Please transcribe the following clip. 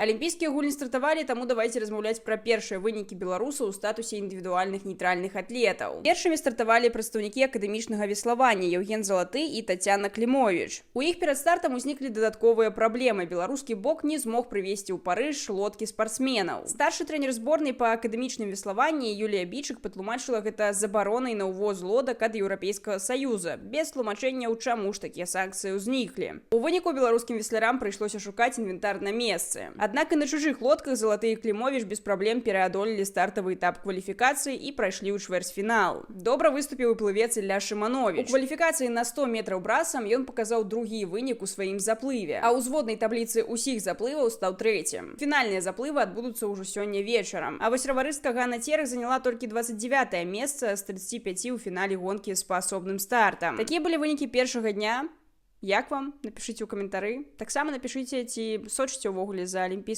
Алімпійскія гульні стартавалі, таму давайте размаўляць пра першыя вынікі беларусаў у статусе індывідуальных нейтральных атлетаў. Першымі стартавалі прадстаўнікі акадэмічнага веславання Евген Залаты і Тацяна Клімовіч. У іх перад стартам узніклі дадатковыя праблемы. Беларускі бок не змог прывезці ў Парыж лодкі спартсменаў. Старшы трэнер зборнай па акадэмічным веславанні Юлія Бичык патлумачыла гэта забаронай на ўвоз лодак ад Еўрапейскага саюза, без тлумачэнняў, чаму ж такія санкцыі ўзніклі. У выніку беларускім веслярам прыйшлося шукаць інвентар на месцы. Аднак і на чужых лодках Залаты і Клімовіч без праблем пераадолелі стартавы этап кваліфікацыі і прайшлі ў чвэрцьфінал. Добра выступіў і плывец Ілля Шымановіч. У кваліфікацыі на 100 метраў брасам ён паказаў другі вынік у сваім заплыве, а ў зводнай табліцы ўсіх заплываў стаў трэцім. Фінальныя заплывы адбудуцца ўжо сёння вечарам. А вось раварыстка Ганна Терах заняла толькі 29е месца з 35 у фінале гонкі з паасобным стартам. Такія былі вынікі першага дня. Як вам? Напішыце ў каментары. Таксама напішыце, ці сочыце ўвогуле за алімпійскім